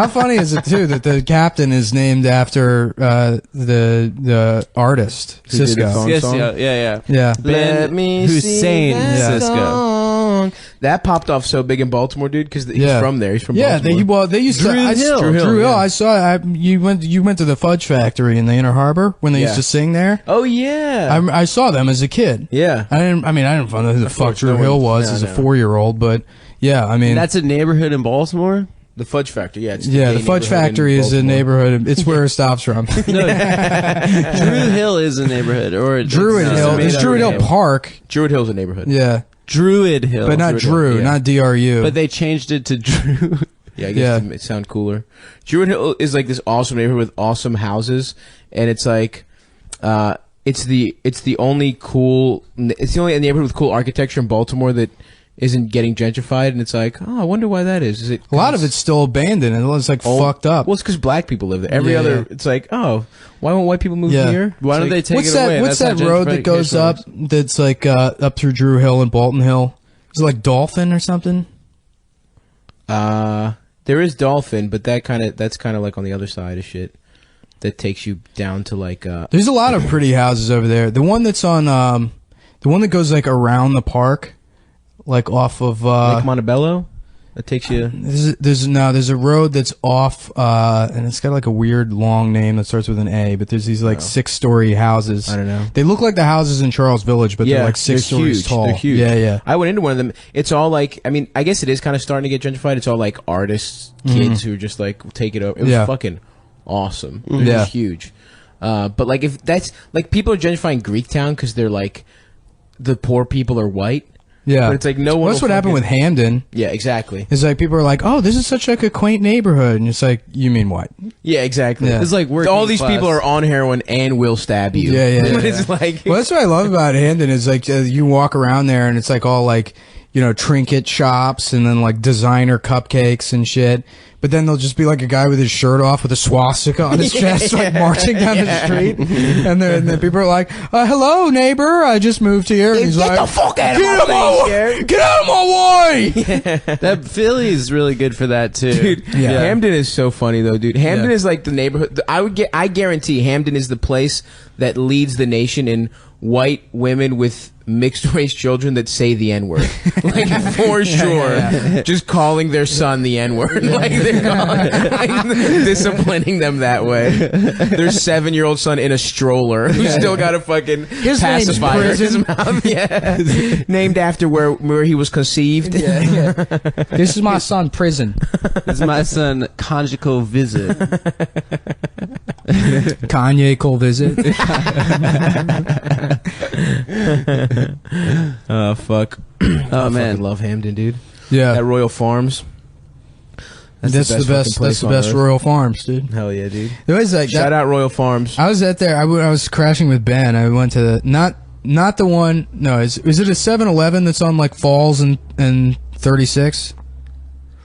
How funny is it too that the captain is named after the artist Cisco? Yeah. Let me Hussein Cisco. That popped off so big in Baltimore, dude, because he's from there. He's from Baltimore. They used Drew to Hill. Drew Hill. I saw. You went to the Fudge Factory in the Inner Harbor when they used to sing there. Oh yeah, I saw them as a kid. Yeah, I didn't know who the fuck Drew Hill was as a 4-year-old, but yeah, I mean that's a neighborhood in Baltimore. The Fudge Factory, yeah. The Fudge Factory is a neighborhood. It's where it stops from. No, Drew Hill is a neighborhood, or Druid Hill. There's Druid Hill Park. Druid Hill's a neighborhood. Yeah. Druid Hill, but not Drew, not DRU. But they changed it to Drew. Yeah, I guess it sound cooler. Druid Hill is like this awesome neighborhood with awesome houses, and it's like, it's the only neighborhood with cool architecture in Baltimore that isn't getting gentrified, and it's like, oh, I wonder why that is. Is it a lot of it's still abandoned and it's like fucked up? Well, it's because black people live there. Every other, it's like, oh, why won't white people move here? Why don't they take it away? What's that road that goes up? That's like up through Drew Hill and Bolton Hill. Is it like Dolphin or something? There is Dolphin, but that's kind of like on the other side of shit. That takes you down to like. There's a lot of pretty houses over there. The one that's on, the one that goes like around the park. Like off of Lake Montebello, that takes you. There's a road that's off, and it's got like a weird long name that starts with an A. But there's these like 6-story houses. I don't know. They look like the houses in Charles Village, but they're like 6 stories tall. They're huge. Yeah. I went into one of them. It's all like, I mean, I guess it is kind of starting to get gentrified. It's all like artists, kids who just like take it over. It was fucking awesome. It was huge. But like if that's like people are gentrifying Greektown because they're like the poor people are white. Yeah, but it's like no one. Well, that's what happened with Hampden. Yeah, exactly. It's like people are like, "Oh, this is such like a quaint neighborhood," and it's like, "You mean what?" Yeah, exactly. Yeah. It's like all these people are on heroin and will stab you. Yeah. It's like, well, that's what I love about Hampden is like you walk around there and it's like all like trinket shops and then like designer cupcakes and shit. But then there'll just be like a guy with his shirt off with a swastika on his chest, like marching down the street. And then people are like, hello, neighbor, I just moved here. And he's get like, the fuck out of my way! Get out of my way! That Philly is really good for that too. Dude, Hampden is so funny though, dude. Hampden is like the neighborhood. I guarantee Hampden is the place that leads the nation in white women with mixed race children that say the N-word. Like, for sure. Just calling their son the N-word. Like, they're like, disciplining them that way. Their 7-year-old son in a stroller who's still got a fucking pacifier in his mouth. Yeah. Named after where he was conceived. Yeah. This is my son, Prison. This is my son, Conjugal Visit. Kanye Cole Visit. Oh fuck! Oh man, love Hampden, dude. Yeah, at Royal Farms. That's the best. That's the best Royal Farms, dude. Hell yeah, dude. It was like shout out Royal Farms. I was at there. I was crashing with Ben. I went to not the one. No, is it a 7-Eleven that's on like Falls and 36?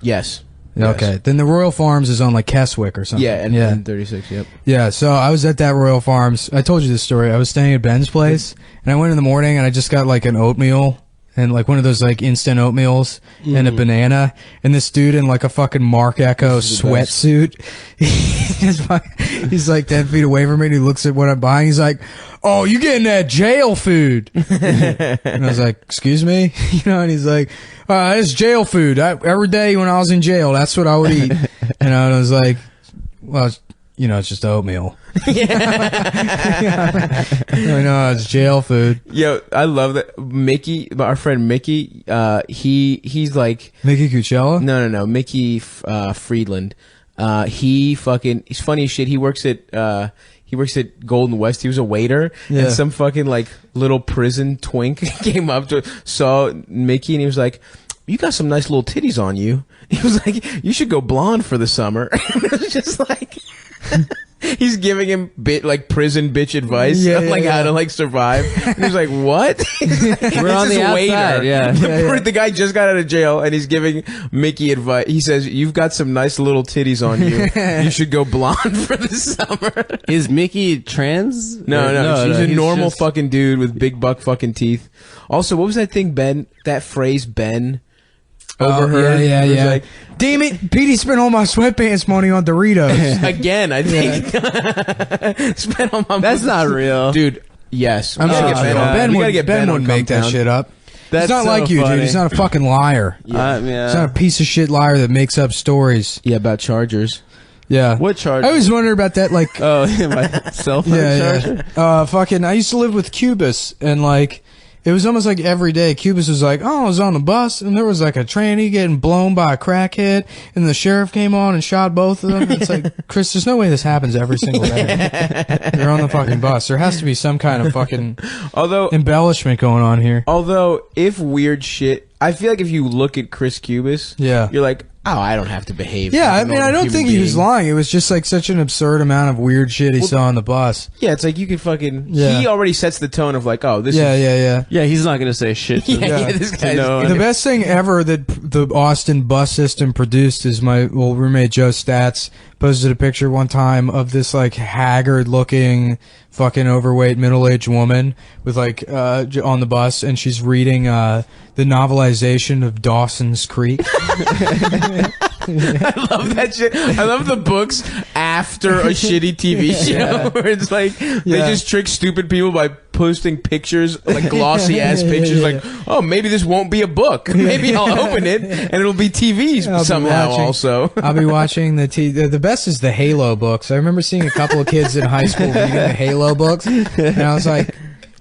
Yes. Okay, yes. Then the Royal Farms is on like Keswick or something. Yeah, and 36, yep. Yeah, so I was at that Royal Farms. I told you this story. I was staying at Ben's place, and I went in the morning, and I just got like an oatmeal, and like one of those like instant oatmeals, and a banana, and this dude in like a fucking Marc Echo sweatsuit, he's like 10 feet away from me, and he looks at what I'm buying, he's like, "Oh, you getting that jail food?" And I was like, "Excuse me?" And he's like, "It's jail food. Every day when I was in jail, that's what I would eat." And I was like, "Well, it's just oatmeal." No, it's jail food. Yo, I love that. Mickey, our friend Mickey, he's like Mickey Cucella? No, Mickey Friedland. He's funny as shit. He works at Golden West. He was a waiter, and some fucking like little prison twink came up to saw Mickey, and he was like, "You got some nice little titties on you." He was like, "You should go blonde for the summer." And it was just like. He's giving him prison bitch advice how to like survive. And he's like, "What?" We're on the outside. Yeah. The guy just got out of jail and he's giving Mickey advice. He says, "You've got some nice little titties on you. You should go blonde for the summer." Is Mickey trans? No. She's a normal fucking dude with big buck fucking teeth. Also, what was that thing Ben overheard. Yeah, He was yeah. like, Damn it, Petey spent all my sweatpants money on Doritos. again, I think. Spent on my That's not real. dude. Yes, I'm we gotta sure get Ben on- Ben we would, gotta get Ben Ben on wouldn't make that Compound. shit up. That's He's not so like you, funny. dude. He's not a fucking liar. Yeah. He's not a piece of shit liar that makes up stories. Yeah, about Chargers. Yeah. What charge? I always wondered about that, like, Oh, my cell phone charger. fucking, I used to live with Cubis, and like, it was almost like every day. Cubis was like, "Oh, I was on the bus, and there was like a tranny getting blown by a crackhead, and the sheriff came on and shot both of them." It's like, Chris, there's no way this happens every single day. You're on the fucking bus. There has to be some kind of fucking Although, embellishment going on here. if weird shit, I feel like if you look at Chris Cubis, Yeah. you're like, oh, I don't have to behave. Yeah, like I a mean, I normal don't think human he was being. lying. It was just like such an absurd amount of weird shit he saw on the bus. Yeah, it's like you could fucking. Yeah. He already sets the tone of like, oh, this. Yeah, is, yeah. Yeah, he's not gonna say shit. To Yeah, this to guy's. no one. The best thing ever that the Austin bus system produced is my old roommate Joe Stats posted a picture one time of this like haggard looking fucking overweight middle-aged woman with like on the bus, and she's reading the novelization of Dawson's Creek. I love that shit. I love the books after a shitty TV show where it's like they just trick stupid people by posting pictures, like glossy ass pictures, like, oh, maybe this won't be a book. Maybe I'll open it and it'll be TV I'll be somehow. watching- Also, I'll be watching the best is the Halo books. I remember seeing a couple of kids in high school reading the Halo books, and I was like,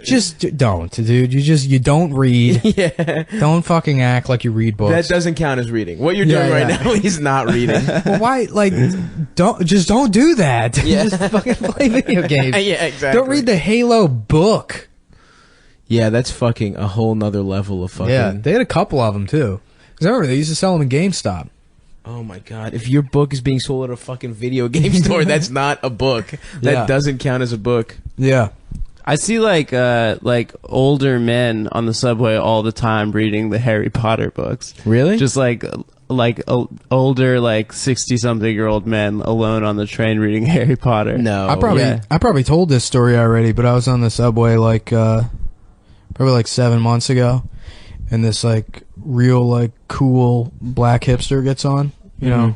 just don't, dude. You don't read. yeah, Don't fucking act like you read books. that doesn't count as reading. What you're Yeah, doing right yeah. now is not reading. Well, why? Like, don't do that. Yeah. Just fucking play video games. Yeah, exactly. Don't read the Halo book. Yeah, that's fucking a whole nother level of fucking. Yeah, they had a couple of them too. Because I remember they used to sell them in GameStop. Oh my god! If your book is being sold at a fucking video game store, that's not a book. That Yeah. doesn't count as a book. Yeah. I see like older men on the subway all the time reading the Harry Potter books. Really? Just like older 60-something-year-old men alone on the train reading Harry Potter. no. I probably told this story already, but I was on the subway probably 7 months ago, and this real cool black hipster gets on. You know,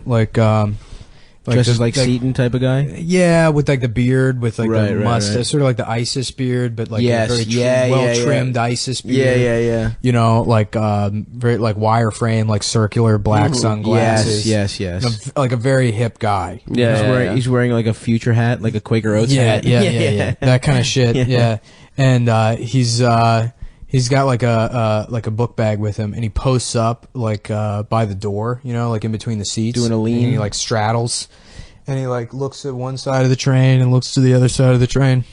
dresses like Seaton type of guy. Yeah, with the beard, with the Right, mustache, right. sort of like the ISIS beard, but Yes, a very yeah, well yeah. trimmed ISIS beard. Yeah. You know, very wireframe, circular black sunglasses. Yes. A very hip guy. Yeah, He's wearing like a Future hat, like a Quaker Oats hat. Yeah. That kind of shit. Yeah. And he's got a book bag with him, and he posts up by the door, in between the seats, Doing a lean. And he straddles, and he looks at one side of the train and looks to the other side of the train.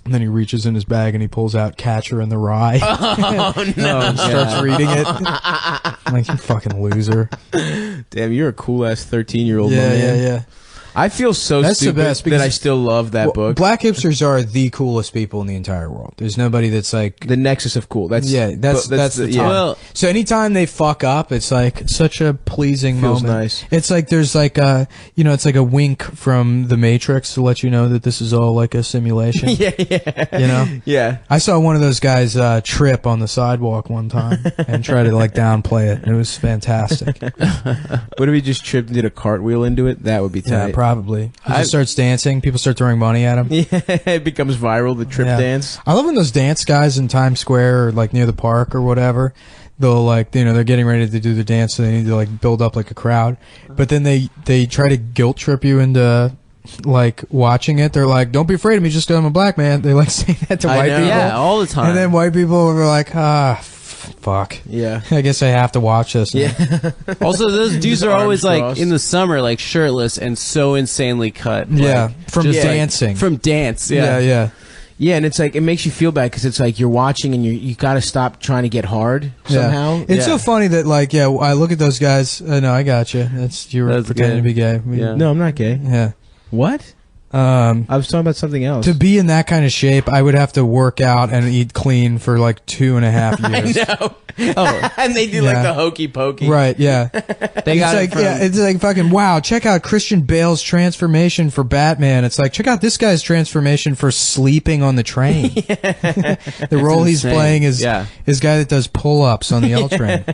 And then he reaches in his bag and he pulls out Catcher in the Rye. Oh no! And starts reading it. I'm like, you fucking loser. Damn, you're a cool ass 13-year-old. Yeah. I feel so That's the stupid best, that because- I still love that book. Black hipsters are the coolest people in the entire world. There's nobody that's The nexus of cool. That's that's the yeah. top. Well- So anytime they fuck up, it's such a pleasing Feels moment. nice. It's there's it's like a wink from the Matrix to let you know that this is all a simulation. yeah. Yeah. I saw one of those guys trip on the sidewalk one time and try to downplay it. It was fantastic. What if he just tripped and did a cartwheel into it? That would be Yeah, tight. probably. He just starts dancing. People start throwing money at him. Yeah, it becomes viral. The trip Yeah. dance. I love when those dance guys in Times Square or near the park or whatever, they'll they're getting ready to do the dance, so they need to build up a crowd, but then they try to guilt trip you into watching it. They're like, don't be afraid of me just 'cause I'm a black man. They say that to I white know. people. Yeah, all the time. And then white people are like, fuck. Yeah. I guess I have to watch this now. Yeah. Also, those dudes are Arms always crossed. in the summer shirtless and so insanely cut. Yeah, from just, dancing. From dance. yeah. Yeah, and it's it makes you feel bad because it's you're watching and you got to stop trying to get hard somehow. It's so funny that I look at those guys. No, I got you. You were That's pretending good. to be gay. Yeah. No, I'm not gay. Yeah. What? I was talking about something else. To be in that kind of shape, I would have to work out and eat clean for 2.5 years. I know. Oh, and they do Yeah. the hokey pokey. Right, yeah. They got it from, it's fucking wow, check out Christian Bale's transformation for Batman. It's check out this guy's transformation for sleeping on the train. The role he's insane. playing is Yeah. guy that does pull-ups on the L train.